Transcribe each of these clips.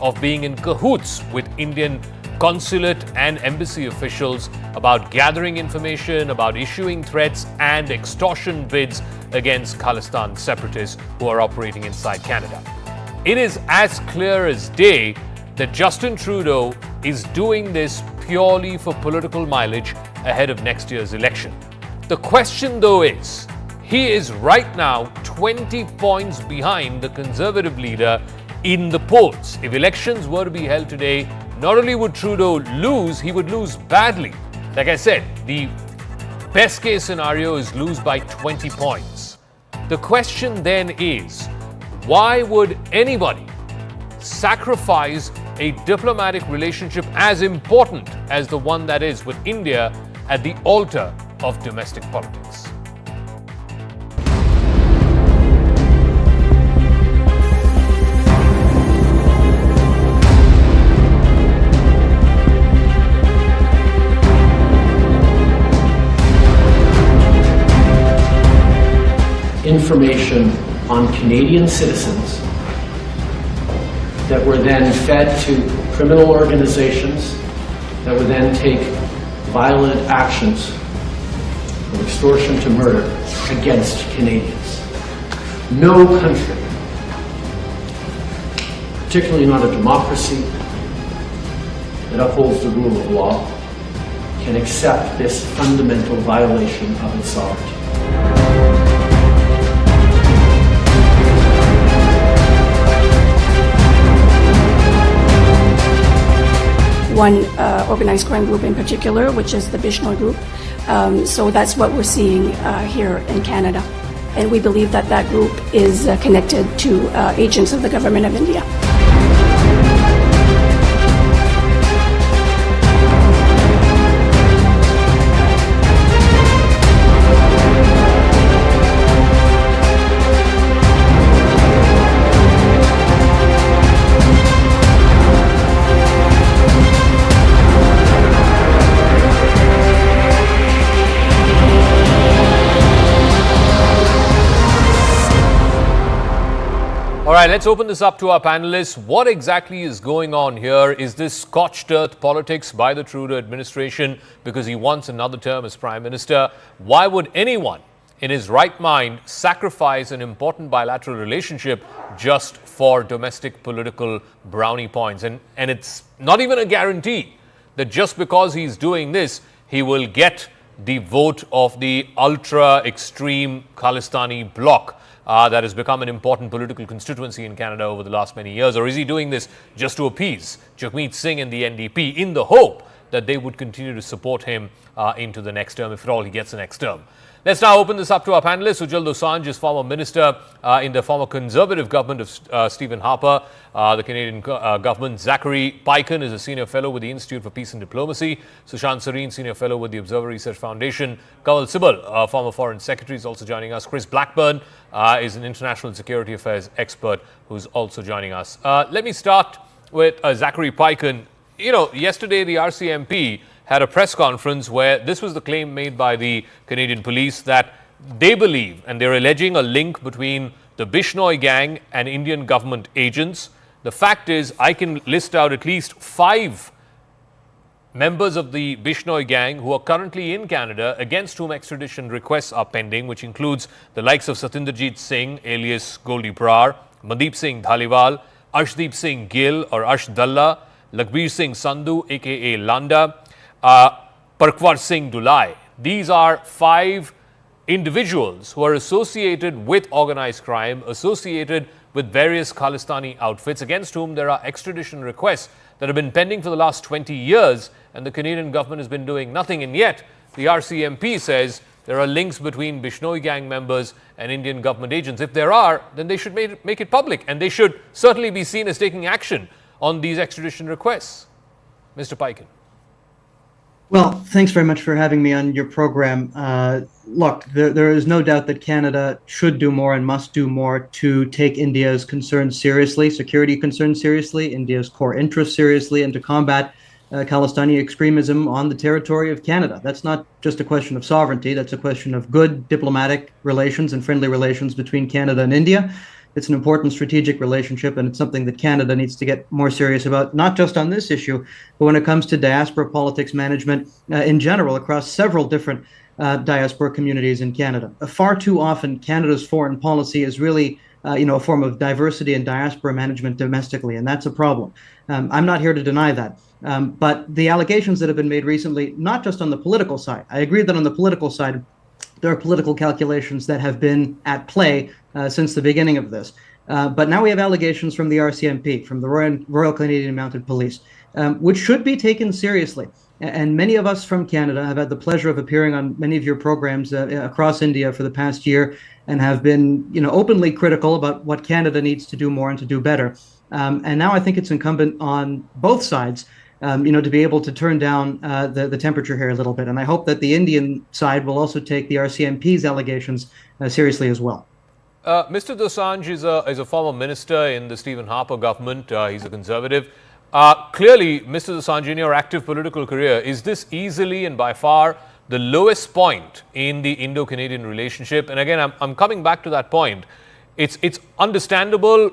of being in cahoots with Indian consulate and embassy officials about gathering information, about issuing threats and extortion bids against Khalistan separatists who are operating inside Canada. It is as clear as day that Justin Trudeau is doing this purely for political mileage ahead of next year's election. The question, though, is he is right now 20 points behind the Conservative leader in the polls. If elections were to be held today, not only would Trudeau lose, he would lose badly. Like I said, the best case scenario is lose by 20 points. The question then is, why would anybody sacrifice a diplomatic relationship as important as the one that is with India at the altar of domestic politics? Information on Canadian citizens that were then fed to criminal organizations that would then take violent actions from extortion to murder against Canadians. No country, particularly not a democracy that upholds the rule of law, can accept this fundamental violation of its sovereignty. One organized crime group in particular, which is the Bishnoi group. So that's what we're seeing here in Canada. And we believe that that group is connected to agents of the government of India. All right, let's open this up to our panelists. What exactly is going on here? Is this scorched earth politics by the Trudeau administration because he wants another term as Prime Minister? Why would anyone in his right mind sacrifice an important bilateral relationship just for domestic political brownie points? And it's not even a guarantee that just because he's doing this, he will get the vote of the ultra-extreme Khalistani bloc that has become an important political constituency in Canada over the last many years? Or is he doing this just to appease Jagmeet Singh and the NDP in the hope that they would continue to support him into the next term, if at all he gets the next term? Let's now open this up to our panelists. Ujjal Dosanjh is former minister in the former Conservative government of Stephen Harper, the Canadian government. Zachary Paikin is a senior fellow with the Institute for Peace and Diplomacy. Sushant Sareen, senior fellow with the Observer Research Foundation. Kamal Sibal, former foreign secretary, is also joining us. Chris Blackburn is an international security affairs expert who's also joining us. Let me start with Zachary Paikin. You know, yesterday the RCMP had a press conference where this was the claim made by the Canadian police that they believe, and they're alleging a link between the Bishnoi gang and Indian government agents. The fact is, I can list out at least 5 members of the Bishnoi gang who are currently in Canada against whom extradition requests are pending, which includes the likes of Satinderjeet Singh, alias Goldie Brar, Mandeep Singh Dhaliwal, Arshdeep Singh Gill or Arsh Dalla, Lakhbir Singh Sandhu, aka Landa, Parkwar Singh Dulai. These are 5 individuals who are associated with organized crime, associated with various Khalistani outfits, against whom there are extradition requests that have been pending for the last 20 years, and the Canadian government has been doing nothing. And yet, the RCMP says there are links between Bishnoi gang members and Indian government agents. If there are, then they should make it public, and they should certainly be seen as taking action on these extradition requests. Mr. Paikin. Well, thanks very much for having me on your program. Look, there is no doubt that Canada should do more and must do more to take India's concerns seriously, security concerns seriously, India's core interests seriously, and to combat Khalistani extremism on the territory of Canada. That's not just a question of sovereignty, that's a question of good diplomatic relations and friendly relations between Canada and India. It's an important strategic relationship, and it's something that Canada needs to get more serious about, not just on this issue, but when it comes to diaspora politics management in general across several different diaspora communities in Canada. Far too often, Canada's foreign policy is really a form of diversity and diaspora management domestically, and that's a problem. I'm not here to deny that. But the allegations that have been made recently, not just on the political side, I agree that on the political side, there are political calculations that have been at play since the beginning of this. But now we have allegations from the RCMP, from the Royal Canadian Mounted Police, which should be taken seriously. And many of us from Canada have had the pleasure of appearing on many of your programs across India for the past year and have been, openly critical about what Canada needs to do more and to do better. And now I think it's incumbent on both sides, to be able to turn down the temperature here a little bit. And I hope that the Indian side will also take the RCMP's allegations seriously as well. Mr. Dosanjh is a former minister in the Stephen Harper government. He's a conservative. Clearly, Mr. Dosanjh, in your active political career, is this easily and by far the lowest point in the Indo-Canadian relationship? And again, I'm coming back to that point. It's understandable.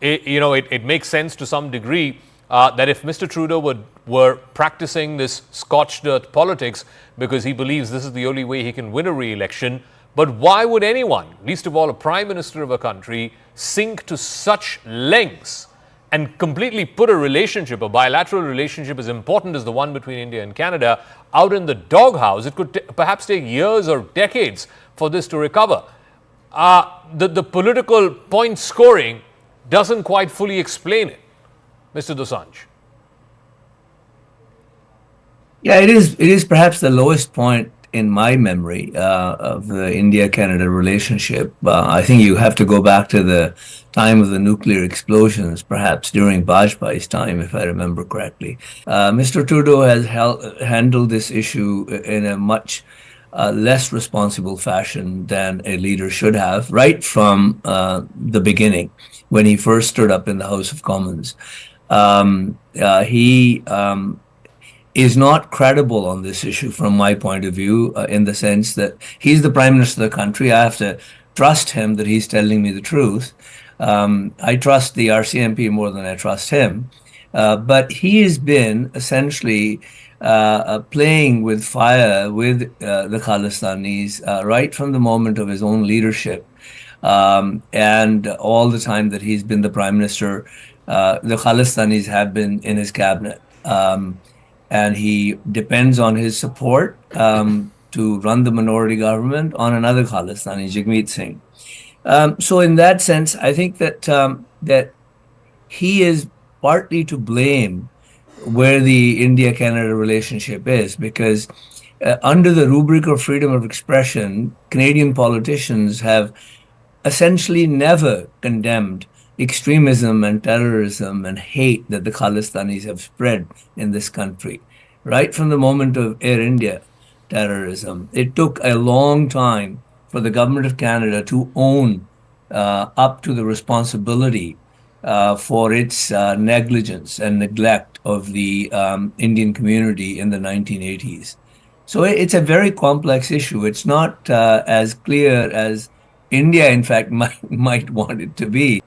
It makes sense to some degree that if Mr. Trudeau were practicing this scorched earth politics because he believes this is the only way he can win a re-election, but why would anyone, least of all a prime minister of a country, sink to such lengths and completely put a relationship, a bilateral relationship as important as the one between India and Canada, out in the doghouse? It could perhaps take years or decades for this to recover. The political point scoring doesn't quite fully explain it. Mr. Dosanjh. Yeah, it is perhaps the lowest point in my memory of the India-Canada relationship. I think you have to go back to the time of the nuclear explosions, perhaps during Vajpayee's time, if I remember correctly. Mr. Trudeau has handled this issue in a much less responsible fashion than a leader should have, right from the beginning, when he first stood up in the House of Commons. He is not credible on this issue from my point of view, in the sense that he's the Prime Minister of the country. I have to trust him that he's telling me the truth. I trust the RCMP more than I trust him. But he has been essentially playing with fire with the Khalistanis right from the moment of his own leadership. And all the time that he's been the Prime Minister, the Khalistanis have been in his cabinet. And he depends on his support to run the minority government on another Khalistani, Jagmeet Singh. So in that sense, I think that that he is partly to blame where the India-Canada relationship is, because under the rubric of freedom of expression, Canadian politicians have essentially never condemned extremism and terrorism and hate that the Khalistanis have spread in this country. Right from the moment of Air India terrorism, it took a long time for the government of Canada to own up to the responsibility for its negligence and neglect of the Indian community in the 1980s. So it's a very complex issue. It's not as clear as India, in fact, might want it to be.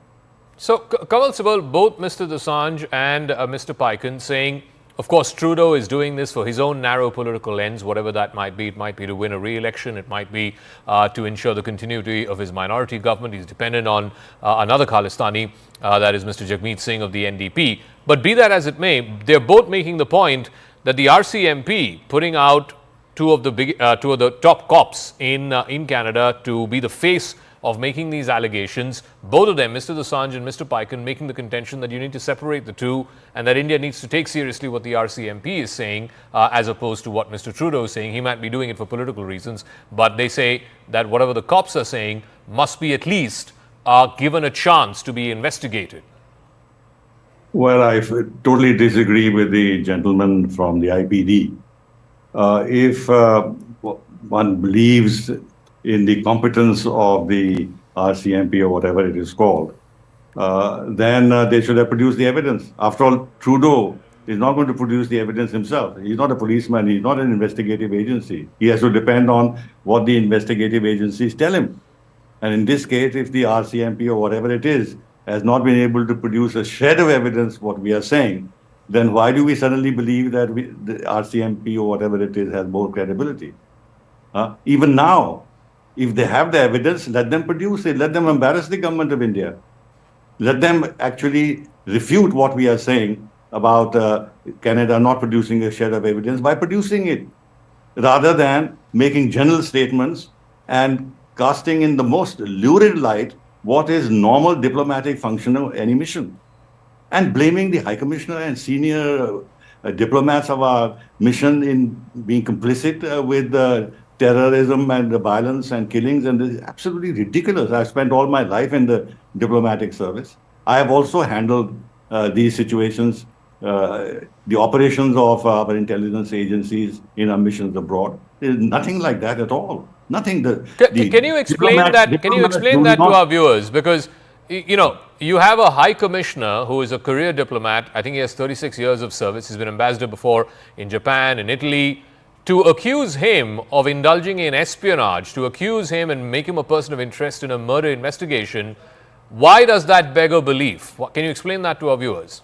So, Kamal Sibal, both Mr. Dosanjh and Mr. Paikan saying, of course, Trudeau is doing this for his own narrow political ends, whatever that might be. It might be to win a re-election. It might be to ensure the continuity of his minority government. He's dependent on another Khalistani, that is Mr. Jagmeet Singh of the NDP. But be that as it may, they're both making the point that the RCMP putting out two of the top cops in Canada to be the face of making these allegations, both of them, Mr. Dosanjh and Mr. Paikan, making the contention that you need to separate the two and that India needs to take seriously what the RCMP is saying as opposed to what Mr. Trudeau is saying. He might be doing it for political reasons, but they say that whatever the cops are saying must be at least given a chance to be investigated. Well, I totally disagree with the gentleman from the IPD. If one believes in the competence of the RCMP or whatever it is called, then they should have produced the evidence. After all, Trudeau is not going to produce the evidence himself. He's not a policeman. He's not an investigative agency. He has to depend on what the investigative agencies tell him. And in this case, if the RCMP or whatever it is has not been able to produce a shred of evidence what we are saying, then why do we suddenly believe that the RCMP or whatever it is has more credibility? Even now, if they have the evidence, let them produce it. Let them embarrass the government of India. Let them actually refute what we are saying about Canada not producing a shred of evidence by producing it, rather than making general statements and casting in the most lurid light what is normal diplomatic function of any mission, and blaming the High Commissioner and senior diplomats of our mission in being complicit with terrorism and the violence and killings. And this is absolutely ridiculous. I've spent all my life in the diplomatic service. I have also handled these situations, the operations of our intelligence agencies in our missions abroad. There's nothing like that at all. Nothing. Can you explain that? Can you explain that to our viewers? Because you have a high commissioner who is a career diplomat. I think he has 36 years of service. He's been ambassador before in Japan, in Italy. To accuse him of indulging in espionage, to accuse him and make him a person of interest in a murder investigation, why does that beggar belief? Can you explain that to our viewers?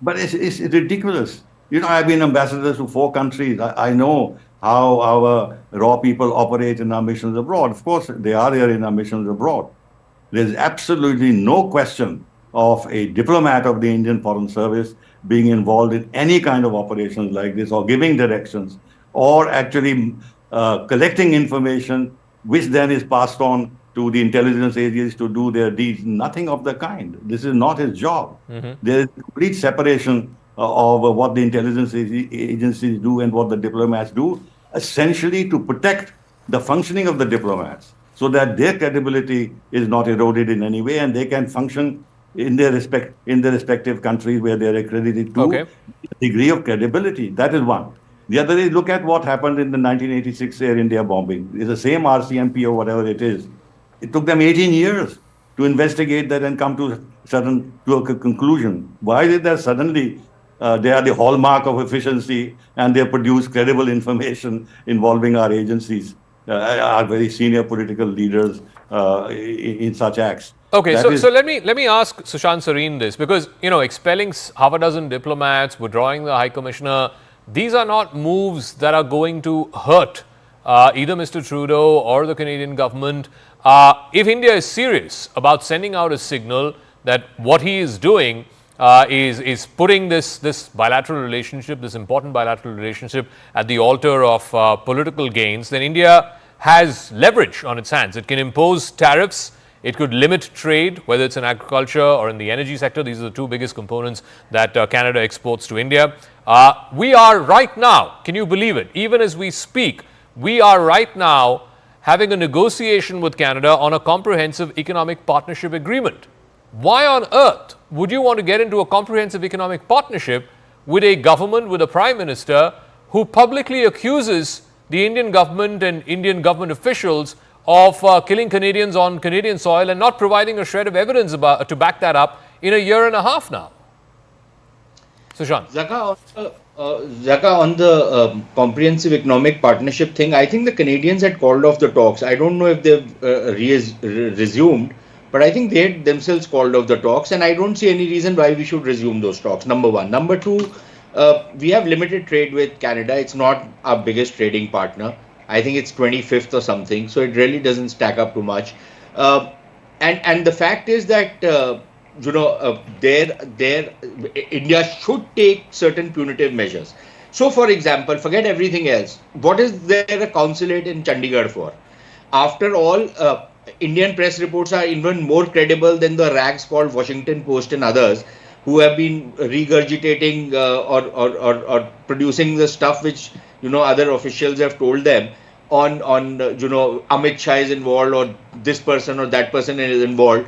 But it's ridiculous. I've been ambassador to 4 countries. I know how our raw people operate in our missions abroad. Of course, they are here in our missions abroad. There's absolutely no question of a diplomat of the Indian Foreign Service being involved in any kind of operations like this, or giving directions, or actually collecting information, which then is passed on to the intelligence agencies to do their deeds. Nothing of the kind. This is not his job. There is complete separation of what the intelligence agencies do and what the diplomats do, essentially to protect the functioning of the diplomats, so that their credibility is not eroded in any way, and they can function in their respective countries where they are accredited to a degree of credibility. That is one. The other is, look at what happened in the 1986 Air India bombing. It's the same RCMP or whatever it is. It took them 18 years to investigate that and come to a conclusion. Why did that suddenly they are the hallmark of efficiency, and they produce credible information involving our agencies, our very senior political leaders in such acts? Okay, so let me ask Sushant Sareen this, because expelling half a dozen diplomats, withdrawing the High Commissioner, these are not moves that are going to hurt either Mr. Trudeau or the Canadian government. If India is serious about sending out a signal that what he is doing is putting this bilateral relationship, this important bilateral relationship, at the altar of political gains, then India has leverage on its hands. It can impose tariffs. It could limit trade, whether it's in agriculture or in the energy sector. These are the 2 biggest components that Canada exports to India. We are right now, can you believe it, even as we speak, we are right now having a negotiation with Canada on a comprehensive economic partnership agreement. Why on earth would you want to get into a comprehensive economic partnership with a government, with a prime minister who publicly accuses the Indian government and Indian government officials of killing Canadians on Canadian soil and not providing a shred of evidence to back that up in a year and a half now? Sushant. Zaka, on the comprehensive economic partnership thing, I think the Canadians had called off the talks. I don't know if they've resumed, but I think they had themselves called off the talks, and I don't see any reason why we should resume those talks, number one. Number two, we have limited trade with Canada. It's not our biggest trading partner. I think it's 25th or something, so it really doesn't stack up too much. And the fact is that India should take certain punitive measures. So, for example, forget everything else. What is there a consulate in Chandigarh for? After all, Indian press reports are even more credible than the rags called Washington Post and others, who have been regurgitating or producing the stuff which other officials have told them on Amit Shah is involved, or this person or that person is involved.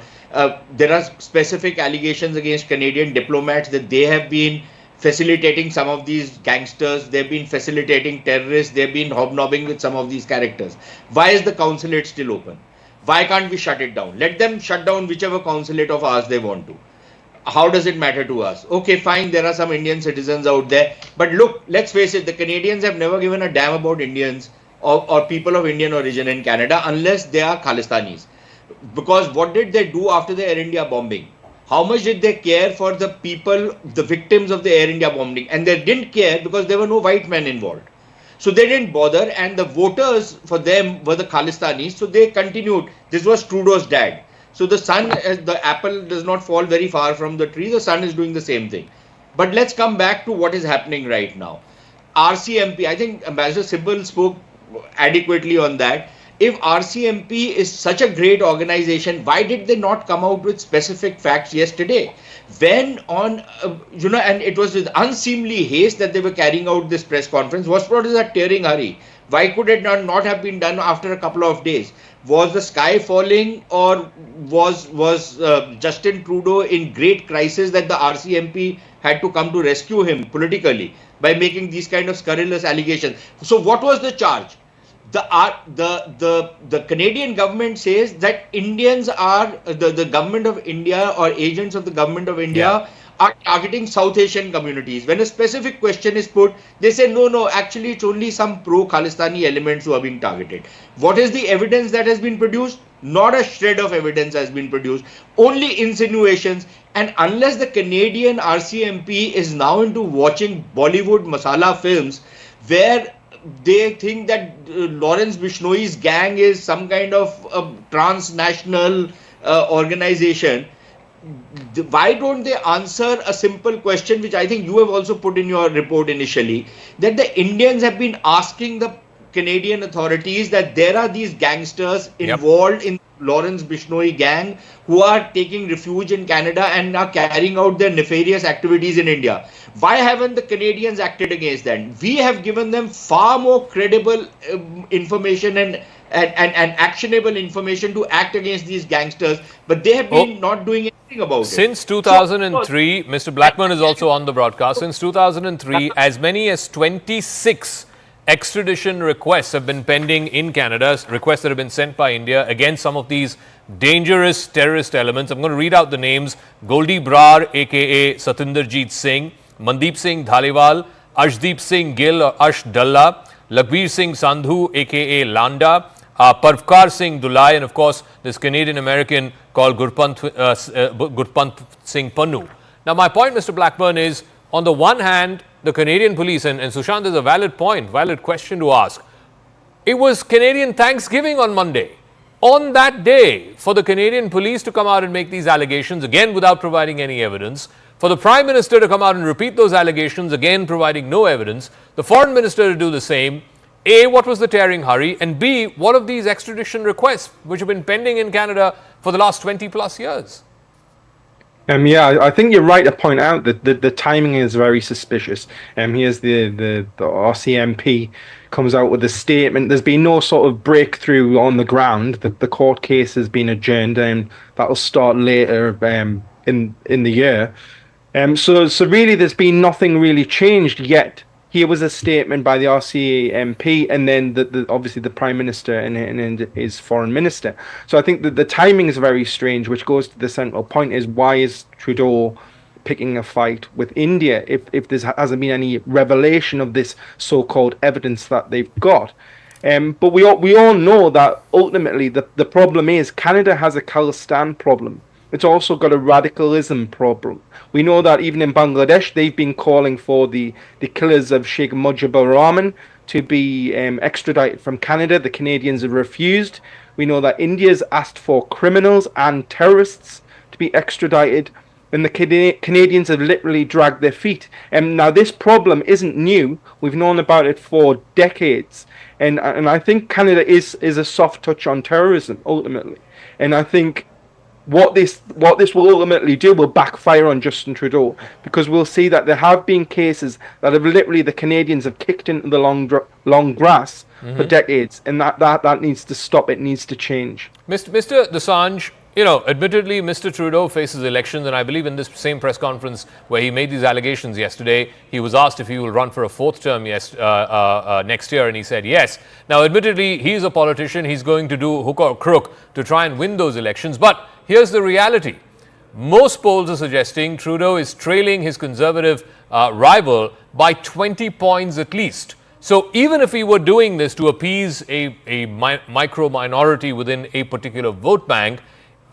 There are specific allegations against Canadian diplomats that they have been facilitating some of these gangsters, they've been facilitating terrorists, they've been hobnobbing with some of these characters. Why is the consulate still open? Why can't we shut it down? Let them shut down whichever consulate of ours they want to. How does it matter to us? Okay, fine, there are some Indian citizens out there. But look, let's face it, the Canadians have never given a damn about Indians or people of Indian origin in Canada unless they are Khalistanis. Because what did they do after the Air India bombing? How much did they care for the people, the victims of the Air India bombing? And they didn't care because there were no white men involved. So they didn't bother, and the voters for them were the Khalistanis. So they continued. This was Trudeau's dad. So the son, the apple does not fall very far from the tree. The son is doing the same thing. But let's come back to what is happening right now. RCMP, I think Ambassador Sibal spoke adequately on that. If RCMP is such a great organization, why did they not come out with specific facts yesterday? When on, and it was with unseemly haste that they were carrying out this press conference. What is that tearing hurry? Why could it not have been done after a couple of days? Was the sky falling, or was Justin Trudeau in great crisis that the RCMP had to come to rescue him politically by making these kind of scurrilous allegations? So what was the charge? The Canadian government says that Indians are the government of India or agents of the government of India are targeting South Asian communities. When a specific question is put, they say no, actually it's only some pro-Khalistani elements who are being targeted. What is the evidence that has been produced? Not a shred of evidence has been produced, only insinuations. And unless the Canadian RCMP is now into watching Bollywood masala films where they think that Lawrence Bishnoi's gang is some kind of a transnational organization, why don't they answer a simple question, which I think you have also put in your report initially, that the Indians have been asking the Canadian authorities that there are these gangsters involved in Lawrence Bishnoi gang who are taking refuge in Canada and are carrying out their nefarious activities in India. Why haven't the Canadians acted against that? We have given them far more credible information and actionable information to act against these gangsters, but they have been not doing anything about it. Since 2003, Mr. Blackburn is also on the broadcast. Since 2003, as many as 26 extradition requests have been pending in Canada, requests that have been sent by India against some of these dangerous terrorist elements. I'm going to read out the names: Goldie Brar, aka Satinderjeet Singh, Mandeep Singh Dhaliwal, Arshdeep Singh Gill or Arsh Dalla, Lakhbir Singh Sandhu, aka Landa, Parvkar Singh Dulai, and of course this Canadian American called Gurpant Singh Pannu. Now my point, Mr. Blackburn, is on the one hand, the Canadian police, and Sushant is a valid point, valid question to ask. It was Canadian Thanksgiving on Monday. On that day, for the Canadian police to come out and make these allegations, again without providing any evidence, for the Prime Minister to come out and repeat those allegations, again providing no evidence, the Foreign Minister to do the same, A, what was the tearing hurry, and B, what of these extradition requests which have been pending in Canada for the last 20 plus years? I think you're right to point out that the timing is very suspicious. Here's the RCMP comes out with a statement. There's been no sort of breakthrough on the ground. The court case has been adjourned, and that'll start later in the year. So really, there's been nothing really changed yet. Here was a statement by the RCMP, and then obviously the Prime Minister and his Foreign Minister. So I think that the timing is very strange, which goes to the central point: is why is Trudeau picking a fight with India if there hasn't been any revelation of this so-called evidence that they've got? But we all know that ultimately the problem is Canada has a Khalistan problem. It's also got a radicalism problem. We know that even in Bangladesh, they've been calling for the killers of Sheikh Mujibur Rahman to be extradited from Canada. The Canadians have refused. We know that India's asked for criminals and terrorists to be extradited, and the Canadians have literally dragged their feet. And now this problem isn't new. We've known about it for decades. And I think Canada is a soft touch on terrorism, ultimately. And I think what this will ultimately do will backfire on Justin Trudeau, because we'll see that there have been cases that have literally the Canadians have kicked into the long grass for decades, and that needs to stop. It needs to change. Mr. Desange, admittedly, Mr. Trudeau faces elections, and I believe in this same press conference where he made these allegations yesterday, he was asked if he will run for a fourth term next year, and he said yes. Now, admittedly, he's a politician. He's going to do hook or crook to try and win those elections. But here's the reality. Most polls are suggesting Trudeau is trailing his Conservative rival by 20 points at least. So even if we were doing this to appease a micro minority within a particular vote bank,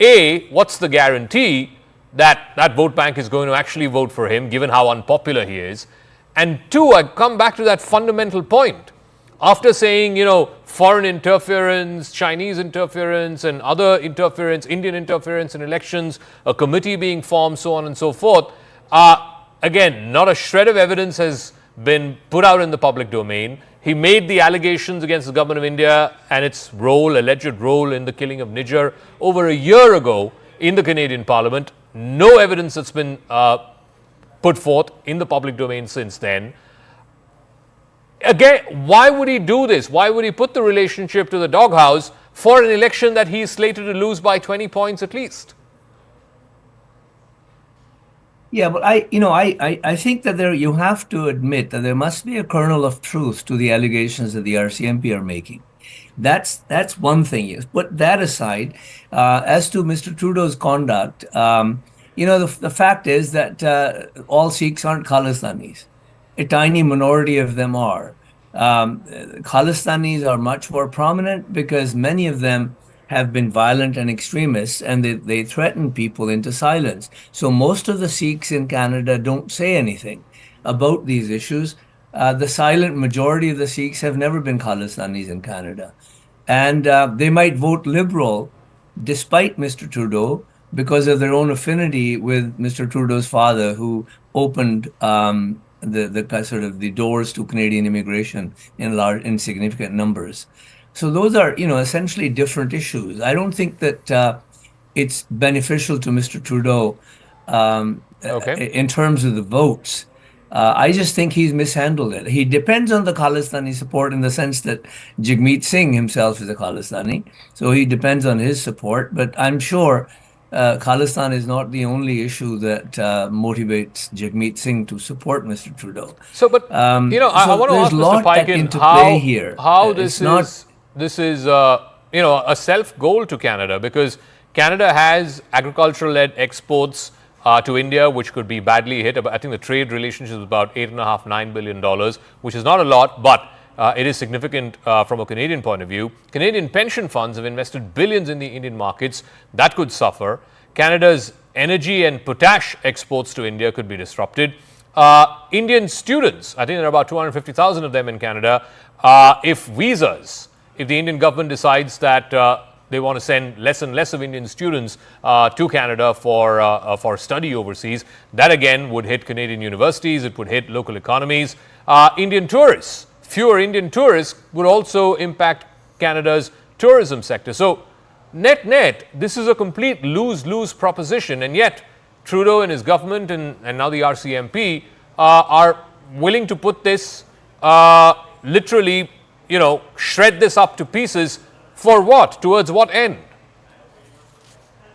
A, what's the guarantee that that vote bank is going to actually vote for him, given how unpopular he is? And two, I come back to that fundamental point. After saying, foreign interference, Chinese interference, and other interference, Indian interference in elections, a committee being formed, so on and so forth, again, not a shred of evidence has been put out in the public domain. He made the allegations against the government of India and its alleged role in the killing of Niger over a year ago in the Canadian Parliament. No evidence that's been put forth in the public domain since then. Again, why would he do this? Why would he put the relationship to the doghouse for an election that he is slated to lose by 20 points at least? Yeah, but I think that you have to admit that there must be a kernel of truth to the allegations that the RCMP are making. That's one thing. Put that aside. As to Mr. Trudeau's conduct, the fact is that all Sikhs aren't Khalistanis. A tiny minority of them are. Khalistanis are much more prominent because many of them have been violent and extremists, and they threaten people into silence. So most of the Sikhs in Canada don't say anything about these issues. The silent majority of the Sikhs have never been Khalistanis in Canada. And they might vote Liberal despite Mr. Trudeau because of their own affinity with Mr. Trudeau's father, who opened the doors to Canadian immigration in significant numbers. So those are, essentially different issues. I don't think that it's beneficial to Mr. Trudeau in terms of the votes. I just think he's mishandled it. He depends on the Khalistani support in the sense that Jagmeet Singh himself is a Khalistani, so he depends on his support. But I'm sure Khalistan is not the only issue that motivates Jagmeet Singh to support Mr. Trudeau. So, but I want to ask Mr. Paikin how this is a self goal to Canada, because Canada has agricultural-led exports to India, which could be badly hit. I think the trade relationship is about $8.5–9 billion, which is not a lot, but it is significant from a Canadian point of view. Canadian pension funds have invested billions in the Indian markets. That could suffer. Canada's energy and potash exports to India could be disrupted. Indian students, I think there are about 250,000 of them in Canada. If the Indian government decides that they want to send less and less of Indian students to Canada for study overseas, that again would hit Canadian universities, it would hit local economies. Indian tourists, fewer Indian tourists would also impact Canada's tourism sector. So net, this is a complete lose-lose proposition, and yet Trudeau and his government and now the RCMP are willing to put this literally, shred this up to pieces. For what? Towards what end?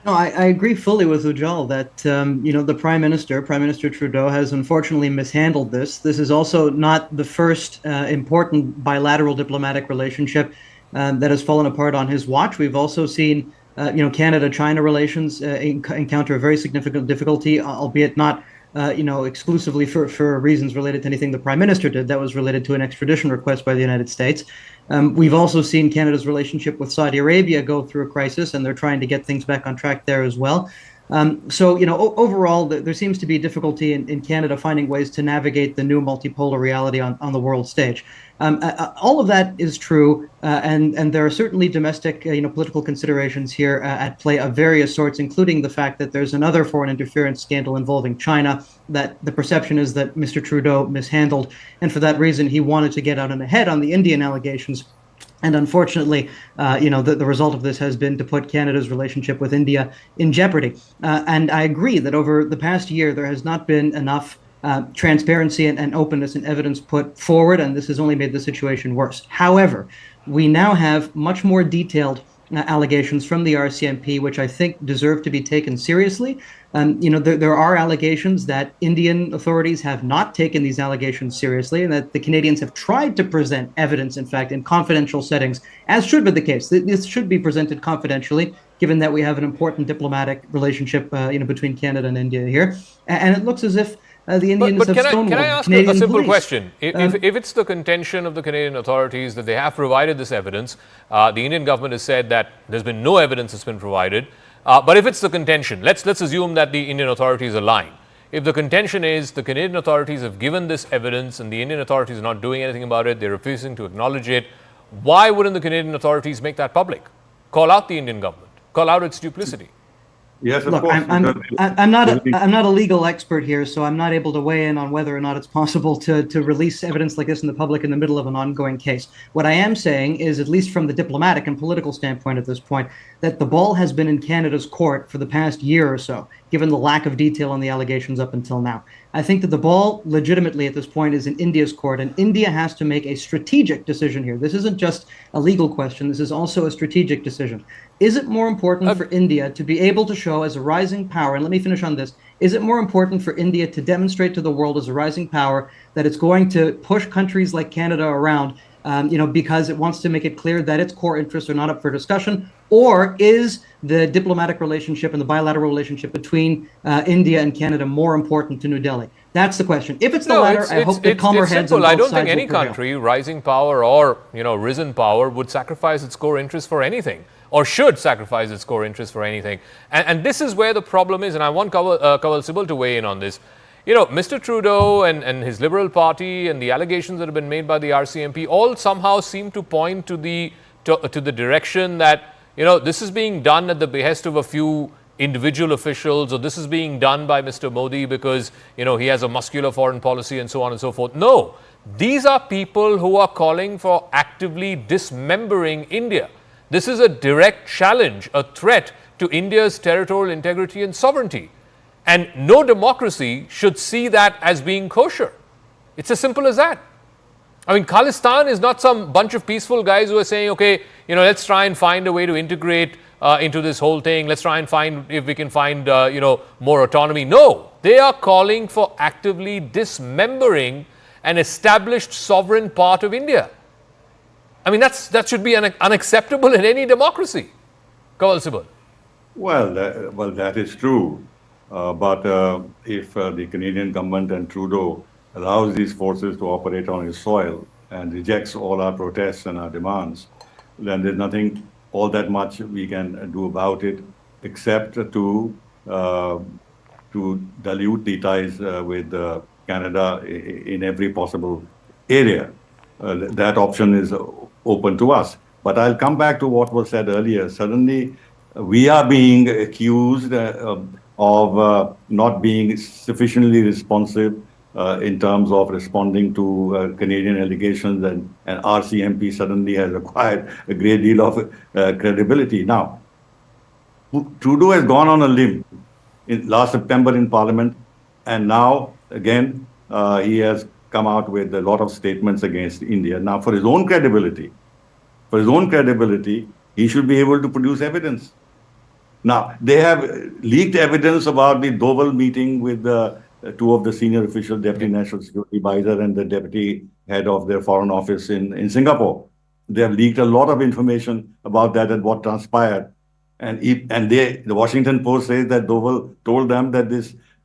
No, I agree fully with Ujjal that, the Prime Minister Trudeau, has unfortunately mishandled this. This is also not the first important bilateral diplomatic relationship that has fallen apart on his watch. We've also seen, Canada-China relations encounter a very significant difficulty, albeit not, exclusively for reasons related to anything the Prime Minister did. That was related to an extradition request by the United States. We've also seen Canada's relationship with Saudi Arabia go through a crisis, and they're trying to get things back on track there as well. Overall, there seems to be difficulty in Canada finding ways to navigate the new multipolar reality on the world stage. All of that is true, and there are certainly domestic, political considerations here at play of various sorts, including the fact that there's another foreign interference scandal involving China that the perception is that Mr. Trudeau mishandled, and for that reason, he wanted to get out and ahead on the Indian allegations. And unfortunately, the result of this has been to put Canada's relationship with India in jeopardy. And I agree that over the past year, there has not been enough transparency and openness and evidence put forward, and this has only made the situation worse. However, we now have much more detailed allegations from the RCMP, which I think deserve to be taken seriously. There are allegations that Indian authorities have not taken these allegations seriously, and that the Canadians have tried to present evidence, in fact, in confidential settings, as should be the case. This should be presented confidentially, given that we have an important diplomatic relationship, between Canada and India here. And it looks as if the Indians But have stonewalled can I ask Canadian a simple police. question? If it's the contention of the Canadian authorities that they have provided this evidence, the Indian government has said that there's been no evidence that's been provided. But if it's the contention, let's assume that the Indian authorities are lying. If the contention is the Canadian authorities have given this evidence and the Indian authorities are not doing anything about it, they're refusing to acknowledge it, why wouldn't the Canadian authorities make that public? Call out the Indian government, call out its duplicity. Yes, of Look, course. I'm not a legal expert here, so I'm not able to weigh in on whether or not it's possible to release evidence like this in the public in the middle of an ongoing case. What I am saying is, at least from the diplomatic and political standpoint at this point, that the ball has been in Canada's court for the past year or so, given the lack of detail on the allegations up until now. I think that the ball legitimately at this point is in India's court, and India has to make a strategic decision here. This isn't just a legal question, this is also a strategic decision. Is it more important for India to be able to show as a rising power, and let me finish on this, is it more important for India to demonstrate to the world as a rising power that it's going to push countries like Canada around, because it wants to make it clear that its core interests are not up for discussion? Or is the diplomatic relationship and the bilateral relationship between India and Canada more important to New Delhi? That's the question. If it's the latter, I hope that calmer heads on both I don't sides think any will prevail. country, rising power or risen power, would sacrifice its core interests for anything, or should sacrifice its core interests for anything. And this is where the problem is, and I want Kawal Sibal to weigh in on this. Mr. Trudeau and his Liberal Party and the allegations that have been made by the RCMP all somehow seem to point to the direction that this is being done at the behest of a few individual officials, or this is being done by Mr. Modi because he has a muscular foreign policy and so on and so forth. No, these are people who are calling for actively dismembering India. This is a direct challenge, a threat to India's territorial integrity and sovereignty. And no democracy should see that as being kosher. It's as simple as that. I mean, Khalistan is not some bunch of peaceful guys who are saying, okay, let's try and find a way to integrate into this whole thing. Let's try and find if we can find, more autonomy. No, they are calling for actively dismembering an established sovereign part of India. I mean, that should be unacceptable in any democracy. Kawal Sibal. Well, that is true. But if the Canadian government and Trudeau allows these forces to operate on his soil and rejects all our protests and our demands, then there's nothing all that much we can do about it, except to dilute the ties with Canada in every possible area. That option is open to us. But I'll come back to what was said earlier. Suddenly, we are being accused of not being sufficiently responsive in terms of responding to Canadian allegations, and RCMP suddenly has acquired a great deal of credibility. Now, Trudeau has gone on a limb last September in Parliament, and now again he has come out with a lot of statements against India. Now, for his own credibility, he should be able to produce evidence. Now, they have leaked evidence about the Doval meeting with two of the senior officials, Deputy National Security Advisor and the Deputy Head of their Foreign Office in Singapore. They have leaked a lot of information about that and what transpired. And the Washington Post says that Doval told them that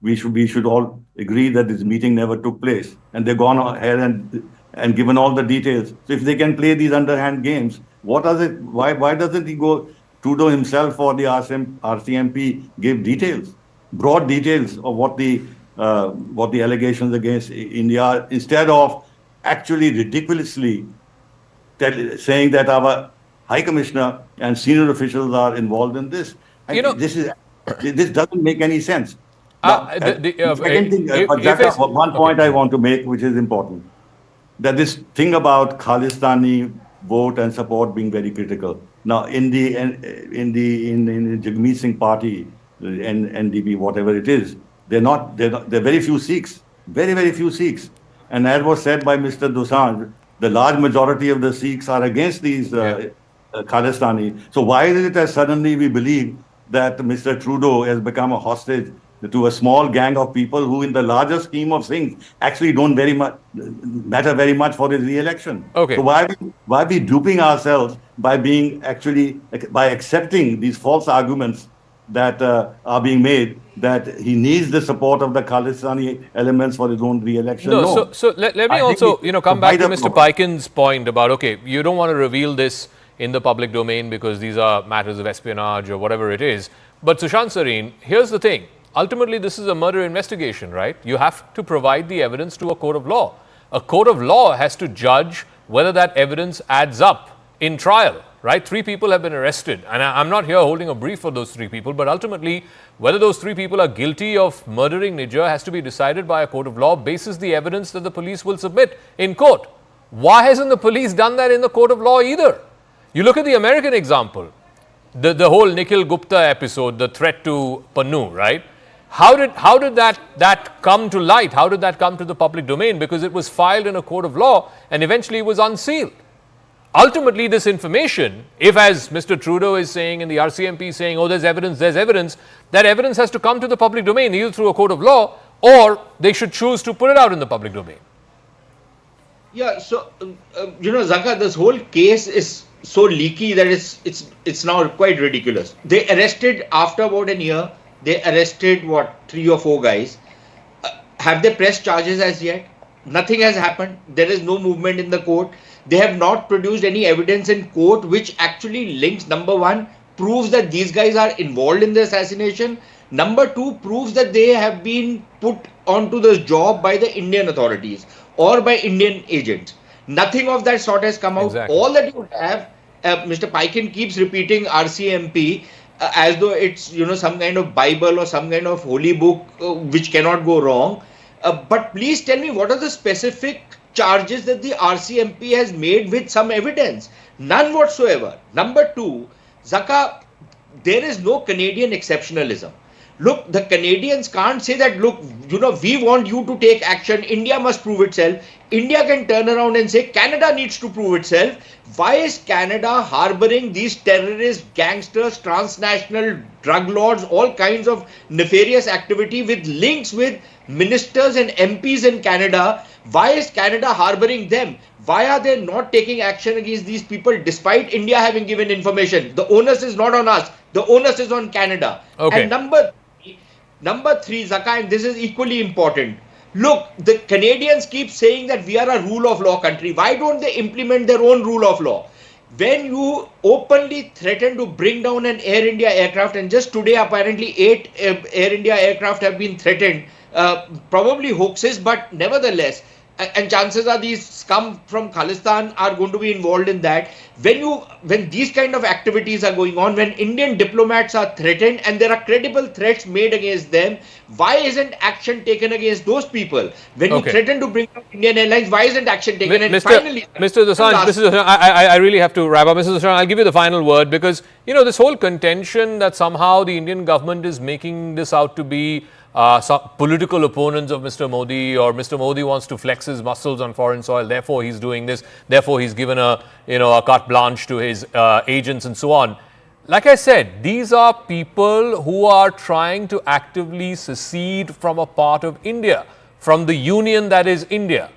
we should all agree that this meeting never took place. And they've gone ahead and given all the details. So if they can play these underhand games, why doesn't he go? Trudeau himself or the RCMP gave details, broad details of what the allegations against India are, instead of actually ridiculously saying that our High Commissioner and senior officials are involved in this. This doesn't make any sense. Second thing, one point I want to make, which is important, that this thing about Khalistani vote and support being very critical. Now, in the Jagmeet Singh party, NDP, whatever it is, there are very few Sikhs, very few Sikhs. And as was said by Mr. Dosanjh, the large majority of the Sikhs are against these Khalistani. So why is it that suddenly we believe that Mr. Trudeau has become a hostage to a small gang of people who, in the larger scheme of things, actually don't matter very much for his re-election? Okay. So why are we duping ourselves by accepting these false arguments that are being made, that he needs the support of the Khalistani elements for his own re-election. No, so let me I think also, it's come back to a Mr. problem. Paikin's point about, okay, you don't want to reveal this in the public domain because these are matters of espionage or whatever it is. But Sushant Sareen, here's the thing. Ultimately, this is a murder investigation, right? You have to provide the evidence to a court of law. A court of law has to judge whether that evidence adds up in trial, right? 3 people have been arrested, and I'm not here holding a brief for those 3 people, but ultimately, whether those 3 people are guilty of murdering Nijar has to be decided by a court of law basis the evidence that the police will submit in court. Why hasn't the police done that in the court of law either? You look at the American example, the whole Nikhil Gupta episode, the threat to Pannu, right? How did that come to light? How did that come to the public domain? Because it was filed in a court of law and eventually it was unsealed. Ultimately, this information, if as Mr. Trudeau is saying and the RCMP saying, oh, there's evidence, that evidence has to come to the public domain either through a court of law or they should choose to put it out in the public domain. Yeah, so, Zaka, this whole case is so leaky that it's now quite ridiculous. They arrested, after about a year, they arrested, 3 or 4 guys. Have they pressed charges as yet? Nothing has happened. There is no movement in the court. They have not produced any evidence in court which actually links, number 1, proves that these guys are involved in the assassination. Number 2, proves that they have been put onto this job by the Indian authorities or by Indian agents. Nothing of that sort has come out. Exactly. All that you have, Mr. Paikin keeps repeating RCMP as though it's, some kind of Bible or some kind of holy book which cannot go wrong. But please tell me, what are the specific charges that the RCMP has made with some evidence? None whatsoever. Number 2, Zaka, there is no Canadian exceptionalism. Look, the Canadians can't say that, look, we want you to take action. India must prove itself. India can turn around and say Canada needs to prove itself. Why is Canada harboring these terrorists, gangsters, transnational drug lords, all kinds of nefarious activity with links with ministers and MPs in Canada? Why is Canada harboring them? Why are they not taking action against these people despite India having given information? The onus is not on us. The onus is on Canada. Okay. And number 3, Zaka, and this is equally important. Look, the Canadians keep saying that we are a rule of law country. Why don't they implement their own rule of law? When you openly threaten to bring down an Air India aircraft, and just today apparently 8 Air India aircraft have been threatened, probably hoaxes, but nevertheless, and chances are these scum from Khalistan are going to be involved in that. When these kind of activities are going on, when Indian diplomats are threatened and there are credible threats made against them, why isn't action taken against those people? When you threaten to bring up Indian Airlines, why isn't action taken? And finally, Mr. Dosanjh, I really have to wrap up. Mr. Dosanjh, I'll give you the final word because, this whole contention that somehow the Indian government is making this out to be some political opponents of Mr. Modi, or Mr. Modi wants to flex his muscles on foreign soil, therefore he's doing this, therefore he's given a carte blanche to his agents and so on. Like I said, these are people who are trying to actively secede from a part of India, from the union that is India.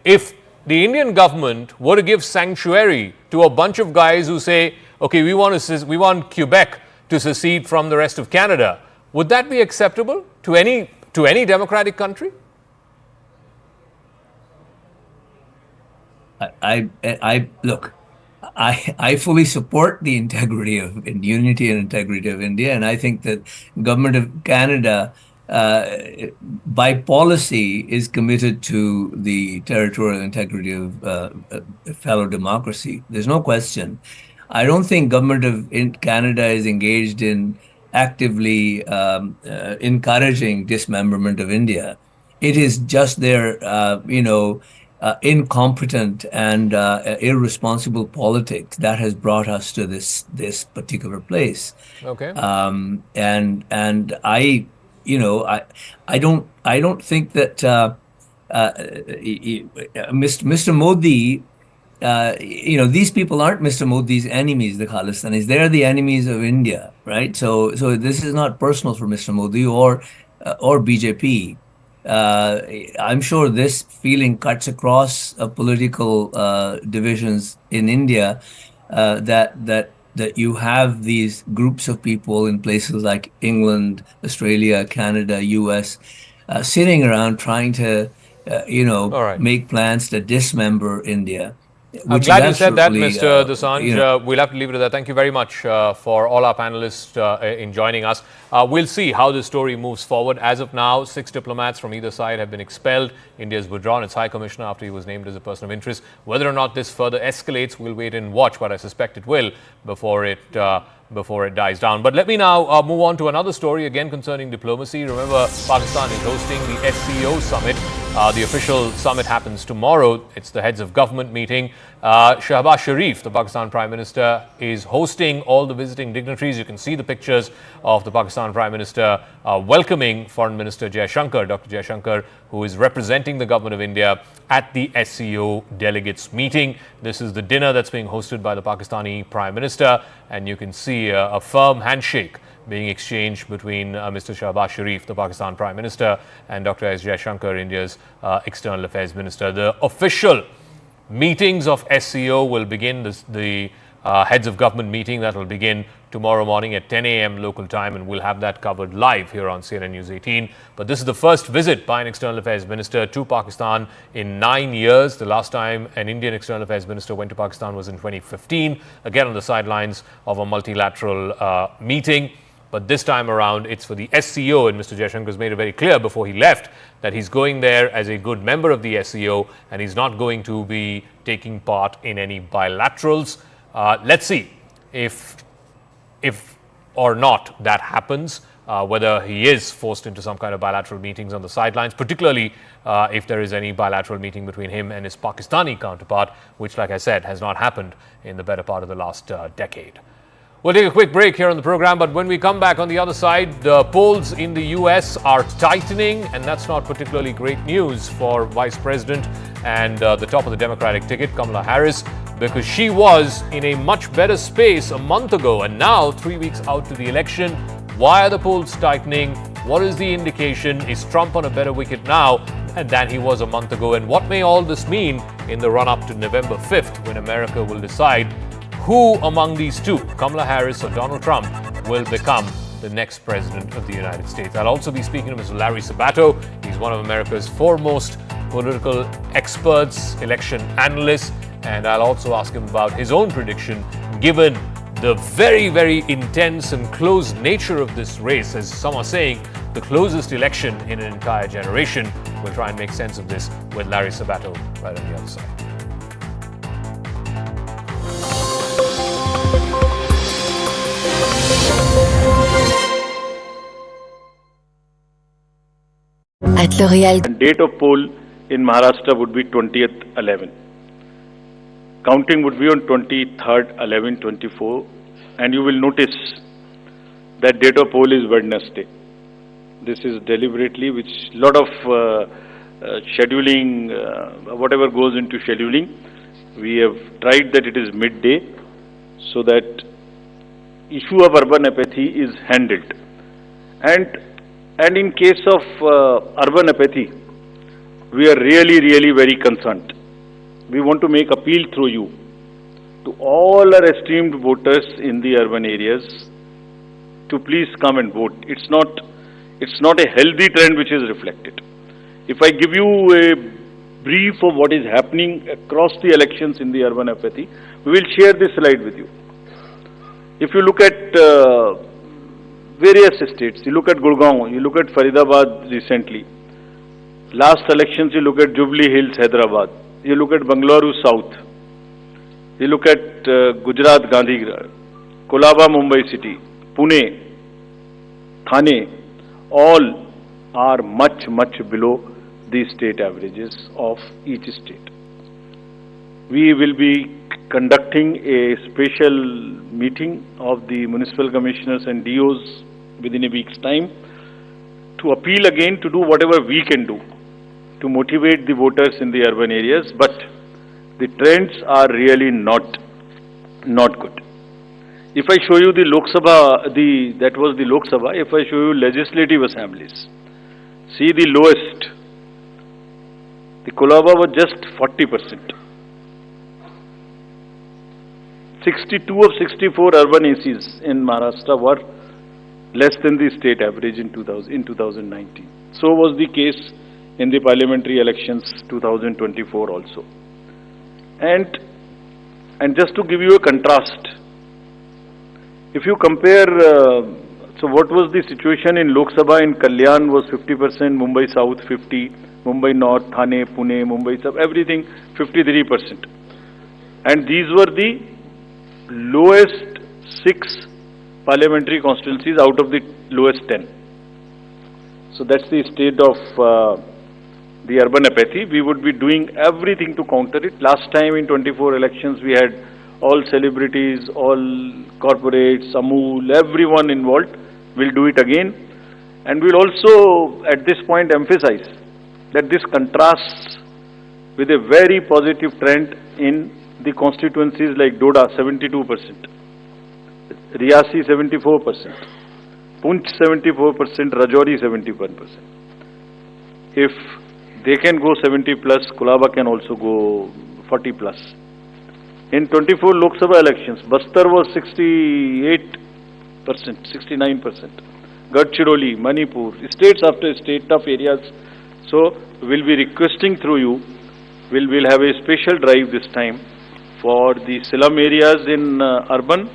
If the Indian government were to give sanctuary to a bunch of guys who say, okay, we want Quebec to secede from the rest of Canada, would that be acceptable to any democratic country? I fully support the integrity of unity and integrity of India, and I think that government of Canada, by policy, is committed to the territorial integrity of fellow democracy. There's no question. I don't think government of Canada is engaged in actively encouraging dismemberment of India. It is just their, incompetent and irresponsible politics that has brought us to this particular place. Okay. And I don't think that Mr. Modi. These people aren't Mr. Modi's enemies, the Khalistanis. They're the enemies of India, right? So this is not personal for Mr. Modi or BJP. I'm sure this feeling cuts across political divisions in India. That that you have these groups of people in places like England, Australia, Canada, US, sitting around trying to, All right. make plans to dismember India, I'm which is glad you said that, absolutely, Mr. Dosanjh. We'll have to leave it at that. Thank you very much for all our panelists in joining us. We'll see how this story moves forward. As of now, 6 diplomats from either side have been expelled. India has withdrawn its High Commissioner after he was named as a person of interest. Whether or not this further escalates, we'll wait and watch, but I suspect it will before it dies down. But let me now move on to another story, again concerning diplomacy. Remember, Pakistan is hosting the SCO Summit. The official summit happens tomorrow. It's the heads of government meeting. Shehbaz Sharif, the Pakistan Prime Minister, is hosting all the visiting dignitaries. You can see the pictures of the Pakistan Prime Minister welcoming Foreign Minister Jaishankar, Dr. Jaishankar, who is representing the government of India at the SCO delegates meeting. This is the dinner that's being hosted by the Pakistani Prime Minister, and you can see a firm handshake being exchanged between Mr. Shehbaz Sharif, the Pakistan Prime Minister, and Dr. S. Jaishankar, India's External Affairs Minister. The official meetings of SCO will begin, the heads of government meeting that will begin tomorrow morning at 10 a.m. local time, and we'll have that covered live here on CNN News 18. But this is the first visit by an External Affairs Minister to Pakistan in 9 years. The last time an Indian External Affairs Minister went to Pakistan was in 2015, again on the sidelines of a multilateral meeting. But this time around, it's for the SCO, and Mr. Jaishankar has made it very clear before he left that he's going there as a good member of the SCO, and he's not going to be taking part in any bilaterals. Let's see if or not that happens, whether he is forced into some kind of bilateral meetings on the sidelines, particularly if there is any bilateral meeting between him and his Pakistani counterpart, which, like I said, has not happened in the better part of the last decade. We'll take a quick break here on the program, but when we come back on the other side, the polls in the US are tightening, and that's not particularly great news for Vice President and the top of the Democratic ticket, Kamala Harris, because she was in a much better space a month ago, and now, 3 weeks out to the election, why are the polls tightening? What is the indication? Is Trump on a better wicket now than he was a month ago? And what may all this mean in the run-up to November 5th, when America will decide who among these two, Kamala Harris or Donald Trump, will become the next president of the United States? I'll also be speaking to Mr. Larry Sabato. He's one of America's foremost political experts, election analysts, and I'll also ask him about his own prediction, given the very, very intense and close nature of this race. As some are saying, the closest election in an entire generation. We'll try and make sense of this with Larry Sabato right on the other side. At L'Oréal. Date of poll in Maharashtra would be 20th 11. Counting would be on 23rd 11 24, and you will notice that date of poll is Wednesday. This is deliberately, which lot of scheduling, whatever goes into scheduling. We have tried that it is midday, so that issue of urban apathy is handled. And in case of urban apathy, we are really very concerned. We want to make appeal through you to all our esteemed voters in the urban areas to please come and vote. It's not a healthy trend which is reflected. If I give you a brief of what is happening across the elections in the urban apathy, we will share this slide with you. If you look at various states, you look at Gurgaon, you look at Faridabad recently. Last elections, you look at Jubilee Hills, Hyderabad. You look at Bangalore South. You look at Gujarat, Gandhigram, Kolaba, Mumbai City, Pune, Thane, all are much below the state averages of each state. We will be conducting a special meeting of the municipal commissioners and DOs within a week's time to appeal again to do whatever we can do to motivate the voters in the urban areas, but the trends are really not good. If I show you the Lok Sabha, that was the Lok Sabha. If I show you legislative assemblies, see the lowest. The Kolaba was just 40%. 62 of 64 urban ACs in Maharashtra were less than the state average in 2019. So was the case in the parliamentary elections 2024 also. And just to give you a contrast, if you compare, so what was the situation in Lok Sabha in Kalyan was 50%, Mumbai South 50, Mumbai North, Thane, Pune, Mumbai South, everything 53%. And these were the lowest 6 parliamentary constituencies out of the lowest 10. So that's the state of the urban apathy. We would be doing everything to counter it. Last time in 24 elections, we had all celebrities, all corporates, Amul, everyone involved. We'll do it again. And we'll also, at this point, emphasize that this contrasts with a very positive trend in the constituencies like Doda, 72%, Riyasi, 74%, Punch, 74%, Rajouri, 71%. If they can go 70 plus, Kolaba can also go 40 plus. In 24 Lok Sabha elections, Bastar was 68%, 69%. Gadchiroli, Manipur, states after state, tough areas. So we'll be requesting through you, we'll have a special drive this time for the slum areas in urban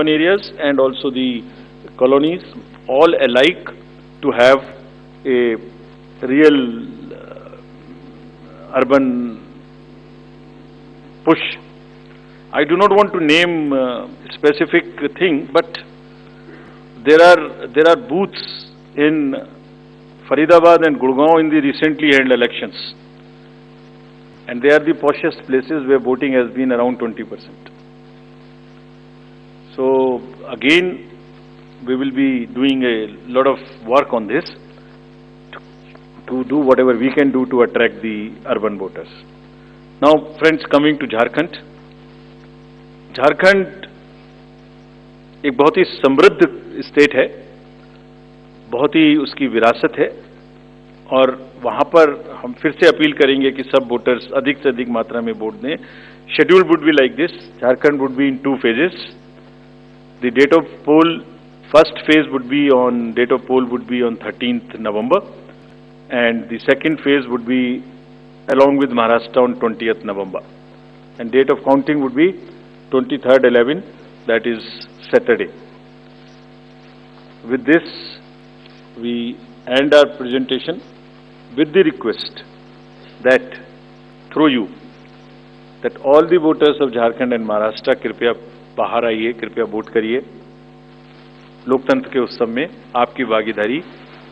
areas and also the colonies, all alike, to have a real urban push. I do not want to name a specific thing, but there are booths in Faridabad and Gurgaon in the recently held elections, and they are the poshest places where voting has been around 20%. So again, we will be doing a lot of work on this to do whatever we can do to attract the urban voters. Now, friends, coming to Jharkhand. Jharkhand एक बहुत ही समृद्ध state है, बहुत ही उसकी विरासत है, और वहां पर हम फिर से अपील करेंगे कि सब वोटर्स अधिक से अधिक मात्रा में वोट दें. Schedule would be like this. Jharkhand would be in 2 phases. The date of poll, first phase would be on, date of poll would be on 13th November, and the second phase would be along with Maharashtra on 20th November, and date of counting would be 23rd 11, that is Saturday. With this, we end our presentation with the request that through you, that all the voters of Jharkhand and Maharashtra कृपया बाहर आइए, कृपया vote करिए. लोकतंत्र के उत्सव में आपकी भागीदारी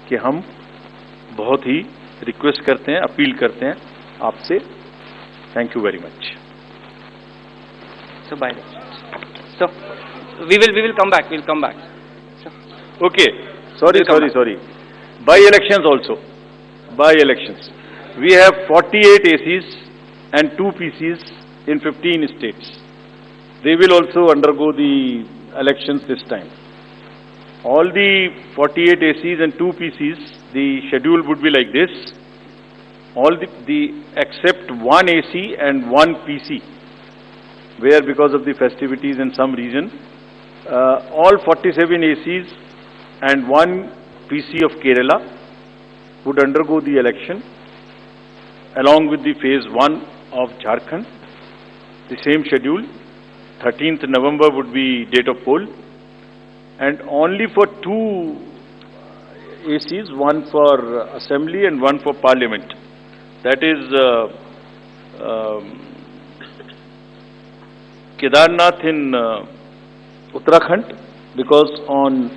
कि हम बहुत ही रिक्वेस्ट करते हैं, अपील करते हैं आपसे. Thank you very much. So by so we will come back. We'll come back. So, okay. Sorry. By elections also. By elections. We have 48 ACs and 2 PCs in 15 states. They will also undergo the elections this time. All the 48 ACs and 2 PCs, the schedule would be like this. All the except 1 AC and 1 PC, where because of the festivities in some region, all 47 ACs and 1 PC of Kerala would undergo the election along with the phase 1 of Jharkhand. The same schedule, 13th November would be date of poll, and only for 2 ACs, one for assembly and one for parliament. That is Kedarnath in Uttarakhand, because on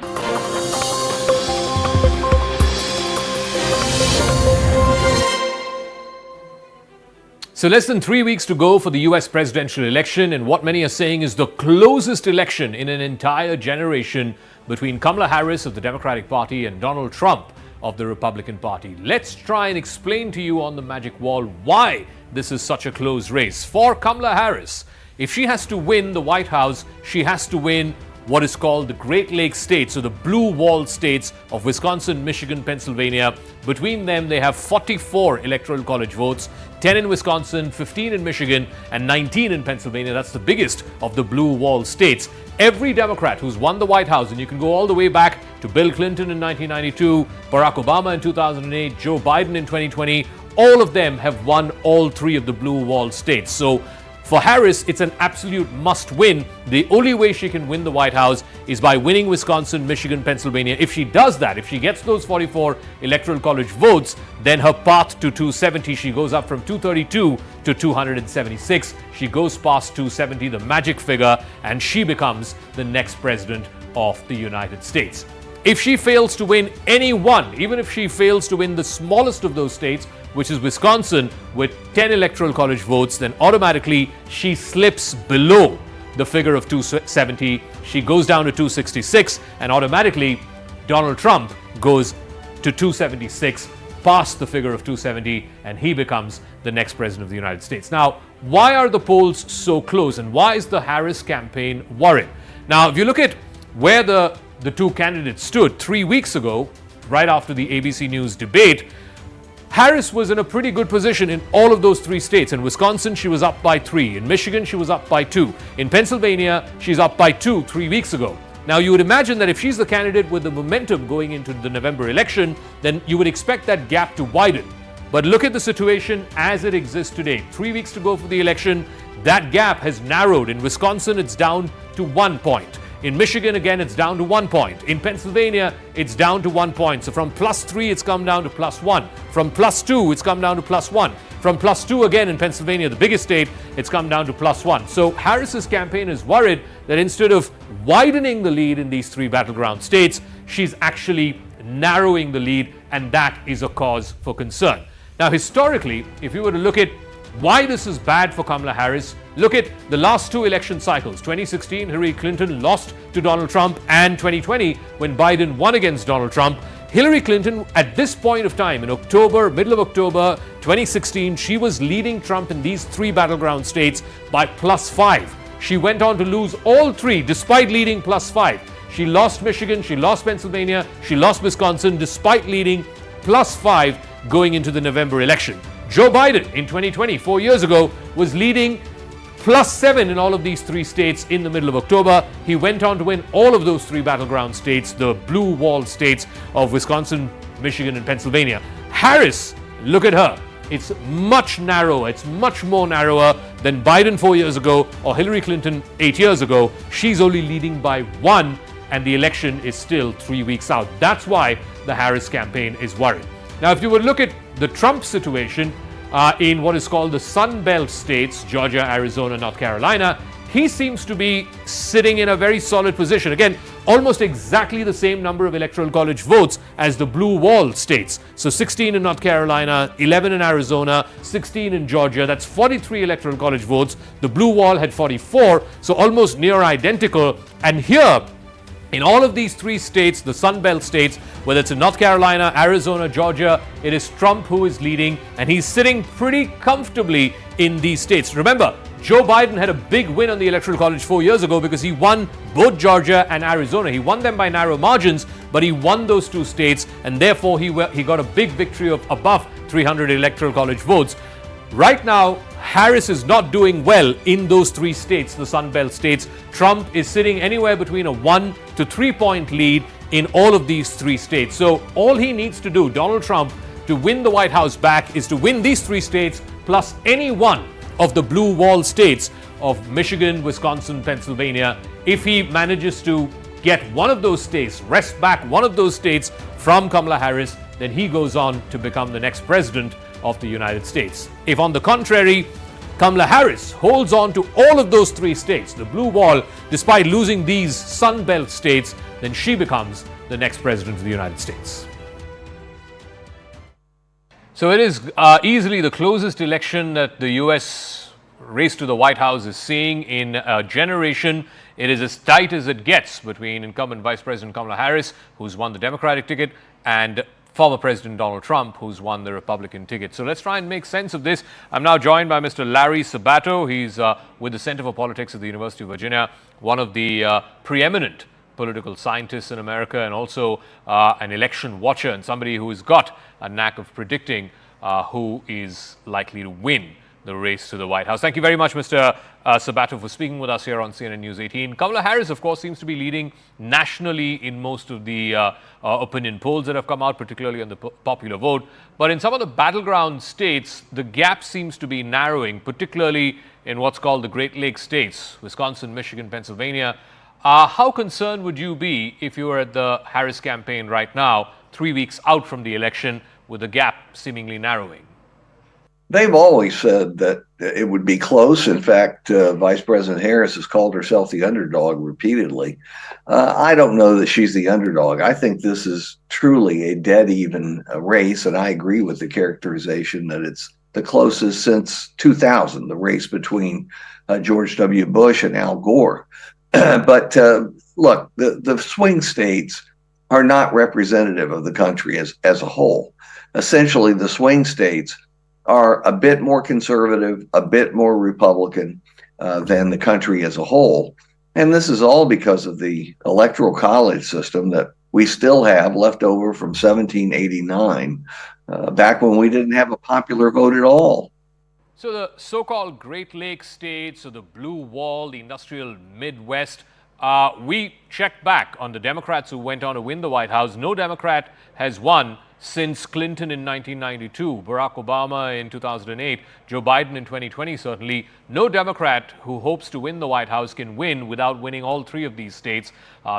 So less than 3 weeks to go for the US presidential election, and what many are saying is the closest election in an entire generation between Kamala Harris of the Democratic Party and Donald Trump of the Republican Party. Let's try and explain to you on the magic wall why this is such a close race. For Kamala Harris, if she has to win the White House, she has to win what is called the Great Lakes states, so the blue wall states of Wisconsin, Michigan, Pennsylvania. Between them, they have 44 electoral college votes, 10 in Wisconsin, 15 in Michigan, and 19 in Pennsylvania. That's the biggest of the blue wall states. Every Democrat who's won the White House, and you can go all the way back to Bill Clinton in 1992, Barack Obama in 2008, Joe Biden in 2020, all of them have won all three of the blue wall states. So for Harris, it's an absolute must win. The only way she can win the White House is by winning Wisconsin, Michigan, Pennsylvania. If she does that, if she gets those 44 electoral college votes, then her path to 270, she goes up from 232 to 276. She goes past 270, the magic figure, and she becomes the next president of the United States. If she fails to win any one, even if she fails to win the smallest of those states, which is Wisconsin, with 10 electoral college votes, then automatically she slips below the figure of 270. She goes down to 266, and automatically Donald Trump goes to 276, past the figure of 270, and he becomes the next president of the United States. Now, why are the polls so close, and why is the Harris campaign worried? Now, if you look at where the two candidates stood 3 weeks ago, right after the ABC News debate, Harris was in a pretty good position in all of those three states. In Wisconsin, she was up by 3. In Michigan, she was up by 2. In Pennsylvania, she's up by 2 3 weeks ago. Now, you would imagine that if she's the candidate with the momentum going into the November election, then you would expect that gap to widen. But look at the situation as it exists today. 3 weeks to go for the election, that gap has narrowed. In Wisconsin, it's down to 1 point. In Michigan, again, it's down to 1 point. In Pennsylvania, it's down to 1 point. So from +3, it's come down to +1. From +2, it's come down to +1. From +2 again in Pennsylvania, the biggest state, it's come down to +1. So Harris's campaign is worried that instead of widening the lead in these three battleground states, she's actually narrowing the lead, and that is a cause for concern. Now, historically, if you were to look at why this is bad for Kamala Harris, look at the last two election cycles. 2016, Hillary Clinton lost to Donald Trump, and 2020, when Biden won against Donald Trump. Hillary Clinton, at this point of time, in October, middle of October 2016, she was leading Trump in these three battleground states by +5. She went on to lose all three despite leading +5. She lost Michigan, she lost Pennsylvania, she lost Wisconsin despite leading +5 going into the November election. Joe Biden in 2020, 4 years ago, was leading +7 in all of these three states in the middle of October. He went on to win all of those three battleground states, the blue wall states of Wisconsin, Michigan, and Pennsylvania. Harris, look at her. It's much narrower. It's much more narrower than Biden 4 years ago or Hillary Clinton 8 years ago. She's only leading by 1, and the election is still 3 weeks out. That's why the Harris campaign is worried. Now, if you would look at the Trump situation in what is called the Sun Belt states, Georgia, Arizona, North Carolina, he seems to be sitting in a very solid position. Again, almost exactly the same number of electoral college votes as the blue wall states. So 16 in North Carolina, 11 in Arizona, 16 in Georgia. That's 43 electoral college votes. The blue wall had 44, so almost near identical. And here, in all of these three states, the Sun Belt states, whether it's in North Carolina, Arizona, Georgia, it is Trump who is leading, and he's sitting pretty comfortably in these states. Remember, Joe Biden had a big win on the Electoral College 4 years ago because he won both Georgia and Arizona. He won them by narrow margins, but he won those two states, and therefore he got a big victory of above 300 Electoral College votes. Right now, Harris is not doing well in those three states, the Sun Belt states. Trump is sitting anywhere between a 1 to 3 point lead in all of these three states. So all he needs to do, Donald Trump, to win the White House back is to win these three states plus any one of the blue wall states of Michigan, Wisconsin, Pennsylvania. If he manages to get one of those states, wrest back one of those states from Kamala Harris, then he goes on to become the next president of the United States. If, on the contrary, Kamala Harris holds on to all of those three states, the blue wall, despite losing these Sun Belt states, then she becomes the next president of the United States. So it is easily the closest election that the U.S. race to the White House is seeing in a generation. It is as tight as it gets between incumbent Vice President Kamala Harris, who's won the Democratic ticket, and former President Donald Trump, who's won the Republican ticket. So let's try and make sense of this. I'm now joined by Mr. Larry Sabato. He's with the Center for Politics at the University of Virginia, one of the preeminent political scientists in America, and also an election watcher and somebody who has got a knack of predicting who is likely to win the race to the White House. Thank you very much, Mr. Sabato, for speaking with us here on CNN News 18. Kamala Harris, of course, seems to be leading nationally in most of the opinion polls that have come out, particularly on the popular vote. But in some of the battleground states, the gap seems to be narrowing, particularly in what's called the Great Lakes states, Wisconsin, Michigan, Pennsylvania. How concerned would you be if you were at the Harris campaign right now, 3 weeks out from the election, with the gap seemingly narrowing? They've always said that it would be close. In fact, Vice President Harris has called herself the underdog repeatedly. I don't know that she's the underdog. I think this is truly a dead even race, and I agree with the characterization that it's the closest since 2000, the race between George W. Bush and Al Gore. But look, the swing states are not representative of the country as a whole. Essentially, the swing states are a bit more conservative, a bit more Republican than the country as a whole. And this is all because of the electoral college system that we still have left over from 1789, back when we didn't have a popular vote at all. So the so-called Great Lakes states, or the Blue Wall, the industrial Midwest, we checked back on the Democrats who went on to win the White House. No Democrat has won since Clinton in 1992, Barack Obama in 2008, Joe Biden in 2020 certainly. No Democrat who hopes to win the White House can win without winning all three of these states,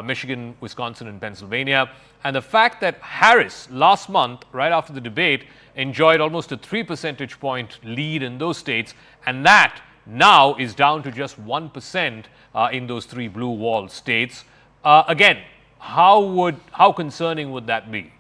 Michigan, Wisconsin, and Pennsylvania. And the fact that Harris last month, right after the debate, enjoyed almost a 3 percentage point lead in those states, and that now is down to just 1% in those three blue wall states. Again, how concerning would that be?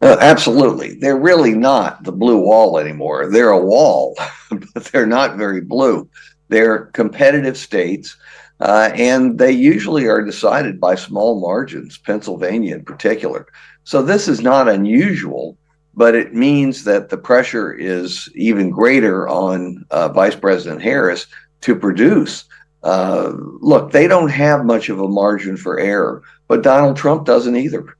Absolutely. They're really not the blue wall anymore. They're a wall, but they're not very blue. They're competitive states, and they usually are decided by small margins, Pennsylvania in particular. So this is not unusual, but it means that the pressure is even greater on Vice President Harris to produce. Look, they don't have much of a margin for error, but Donald Trump doesn't either.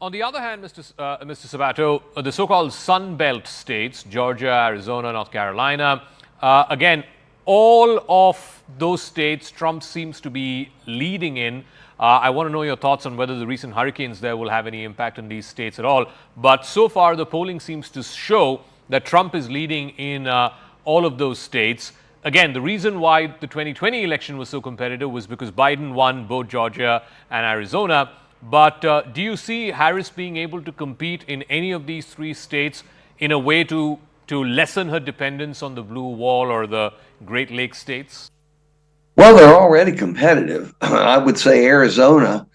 On the other hand, Mr. Sabato, the so-called Sun Belt states, Georgia, Arizona, North Carolina, again, all of those states Trump seems to be leading in. I want to know your thoughts on whether the recent hurricanes there will have any impact on these states at all. But so far, the polling seems to show that Trump is leading in all of those states. Again, the reason why the 2020 election was so competitive was because Biden won both Georgia and Arizona. But do you see Harris being able to compete in any of these three states in a way to lessen her dependence on the blue wall or the Great Lakes states? Well, they're already competitive. I would say Arizona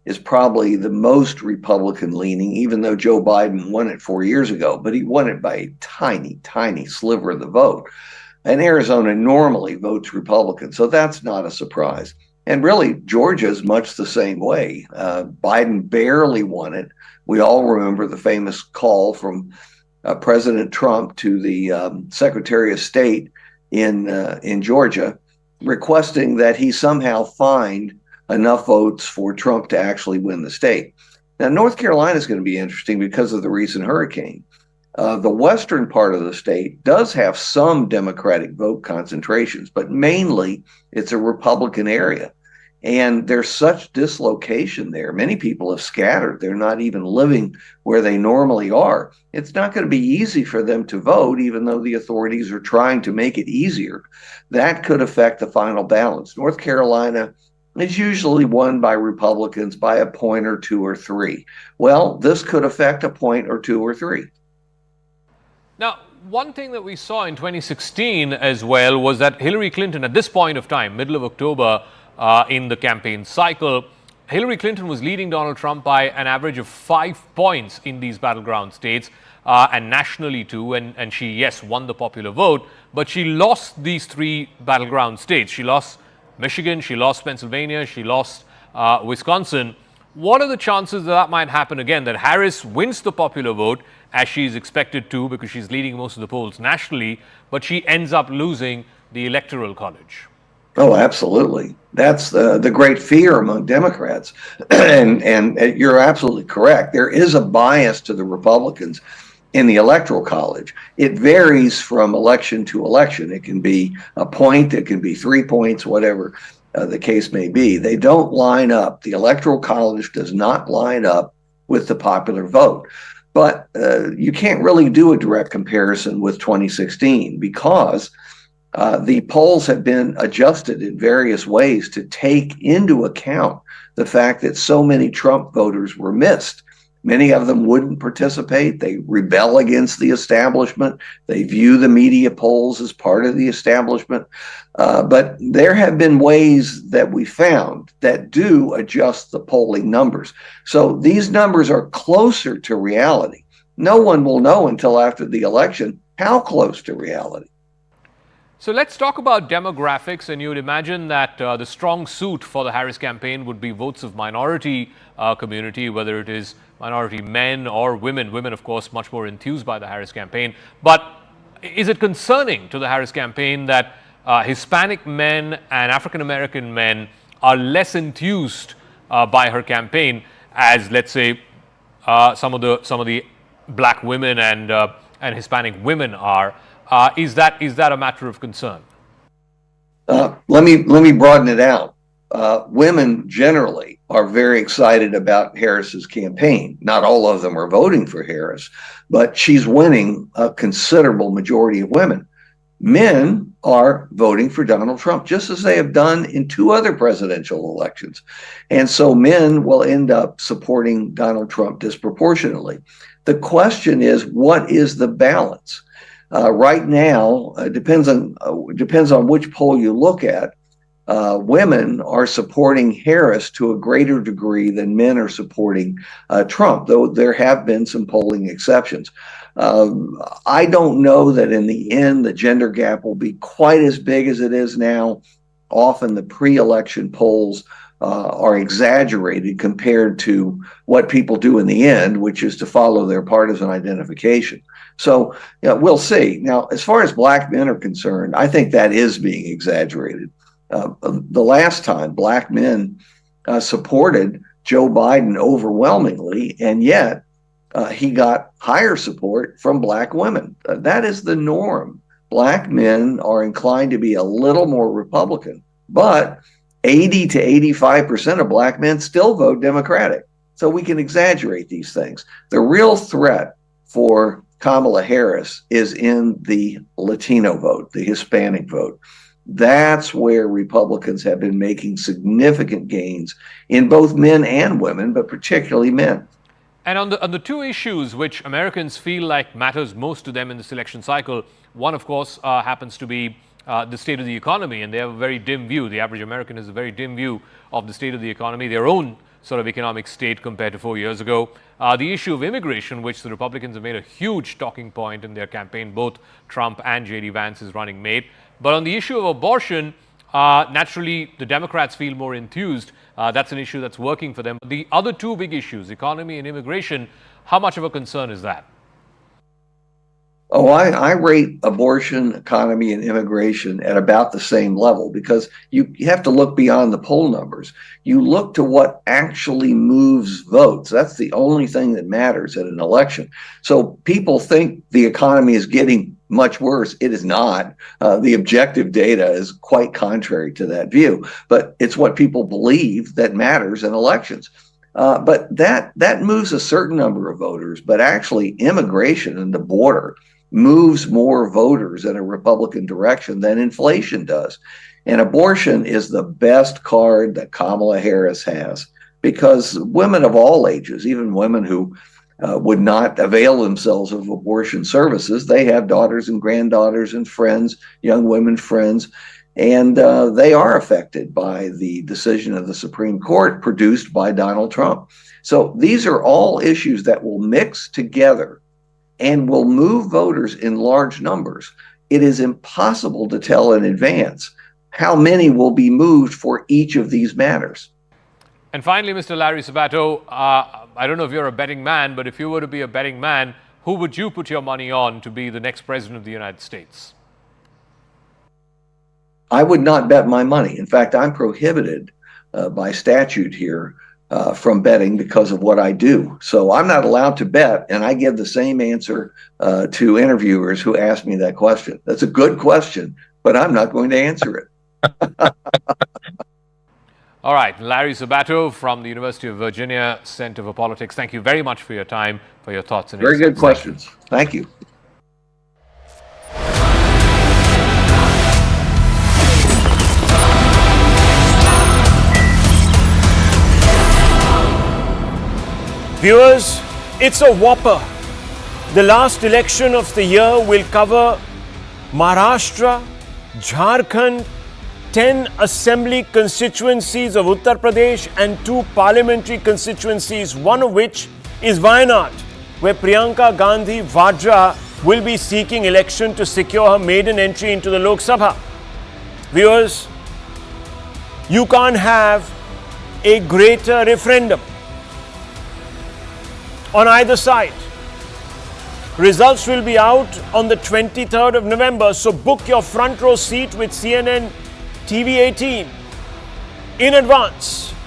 is probably the most Republican leaning, even though Joe Biden won it 4 years ago, but he won it by a tiny, tiny sliver of the vote. And Arizona normally votes Republican, so that's not a surprise. And really, Georgia is much the same way. Biden barely won it. We all remember the famous call from President Trump to the Secretary of State in Georgia, requesting that he somehow find enough votes for Trump to actually win the state. Now, North Carolina is going to be interesting because of the recent hurricane. The western part of the state does have some Democratic vote concentrations, but mainly it's a Republican area. And there's such dislocation there. Many people have scattered. They're not even living where they normally are. It's not going to be easy for them to vote, even though the authorities are trying to make it easier. That could affect the final balance. North Carolina is usually won by Republicans by a point or two or three. Well, this could affect a point or two or three. Now, one thing that we saw in 2016 as well was that Hillary Clinton, at this point of time, middle of October, in the campaign cycle, Hillary Clinton was leading Donald Trump by an average of 5 points in these battleground states, and nationally too. And she, yes, won the popular vote, but she lost these three battleground states. She lost Michigan, she lost Pennsylvania, she lost Wisconsin. What are the chances that might happen again, that Harris wins the popular vote, as she's expected to because she's leading most of the polls nationally, but she ends up losing the Electoral College? Oh, absolutely. That's the great fear among Democrats. and you're absolutely correct. There is a bias to the Republicans in the Electoral College. It varies from election to election. It can be a point, it can be 3 points, whatever the case may be. They don't line up. The Electoral College does not line up with the popular vote. But you can't really do a direct comparison with 2016 because the polls have been adjusted in various ways to take into account the fact that so many Trump voters were missed. Many of them wouldn't participate. They rebel against the establishment. They view the media polls as part of the establishment. But there have been ways that we found that do adjust the polling numbers. So these numbers are closer to reality. No one will know until after the election how close to reality. So let's talk about demographics, and you would imagine that the strong suit for the Harris campaign would be votes of minority community, whether it is minority men or women. Women, of course, much more enthused by the Harris campaign. But is it concerning to the Harris campaign that Hispanic men and African-American men are less enthused by her campaign as, let's say, some of the black women and Hispanic women are? Is that a matter of concern? Let me broaden it out. Women generally are very excited about Harris's campaign. Not all of them are voting for Harris, but she's winning a considerable majority of women. Men are voting for Donald Trump, just as they have done in 2 other presidential elections. And so men will end up supporting Donald Trump disproportionately. The question is, what is the balance? Right now, it depends on which poll you look at. Women are supporting Harris to a greater degree than men are supporting Trump, though there have been some polling exceptions. I don't know that in the end the gender gap will be quite as big as it is now. Often the pre-election polls are exaggerated compared to what people do in the end, which is to follow their partisan identification. So we'll see. Now, as far as black men are concerned, I think that is being exaggerated. The last time black men supported Joe Biden overwhelmingly, and yet he got higher support from black women. That is the norm. Black men are inclined to be a little more Republican, but 80 to 85% of black men still vote Democratic. So we can exaggerate these things. The real threat for Kamala Harris is in the Latino vote, the Hispanic vote. That's where Republicans have been making significant gains in both men and women, but particularly men. And on the 2 issues which Americans feel like matters most to them in this election cycle, one, of course, happens to be the state of the economy, and they have a very dim view. The average American has a very dim view of the state of the economy, their own sort of economic state compared to 4 years ago. The issue of immigration, which the Republicans have made a huge talking point in their campaign, both Trump and J.D. Vance's running mate. But on the issue of abortion, naturally, the Democrats feel more enthused. That's an issue that's working for them. The other 2 big issues, economy and immigration, how much of a concern is that? Oh, I rate abortion, economy, and immigration at about the same level because you have to look beyond the poll numbers. You look to what actually moves votes. That's the only thing that matters at an election. So people think the economy is getting much worse. It is not. The objective data is quite contrary to that view, but it's what people believe that matters in elections. But that moves a certain number of voters, but actually immigration and the border moves more voters in a Republican direction than inflation does. And abortion is the best card that Kamala Harris has because women of all ages, even women who would not avail themselves of abortion services, they have daughters and granddaughters and friends, young women friends, and they are affected by the decision of the Supreme Court produced by Donald Trump. So these are all issues that will mix together and will move voters in large numbers. It is impossible to tell in advance how many will be moved for each of these matters. And finally, Mr. Larry Sabato, I don't know if you're a betting man, but if you were to be a betting man, who would you put your money on to be the next president of the United States? I would not bet my money. In fact, I'm prohibited by statute here from betting because of what I do. So I'm not allowed to bet, and I give the same answer to interviewers who ask me that question. That's a good question, but I'm not going to answer it. All right, Larry Sabato from the University of Virginia Center for Politics. Thank you very much for your time, for your thoughts and Very insights. good questions. Thank you. Viewers, it's a whopper. The last election of the year will cover Maharashtra, Jharkhand, 10 assembly constituencies of Uttar Pradesh and 2 parliamentary constituencies, one of which is Wayanad, where Priyanka Gandhi Vadra will be seeking election to secure her maiden entry into the Lok Sabha. Viewers, you can't have a greater referendum on either side. Results will be out on the 23rd of November, so book your front row seat with CNN TV 18 in advance.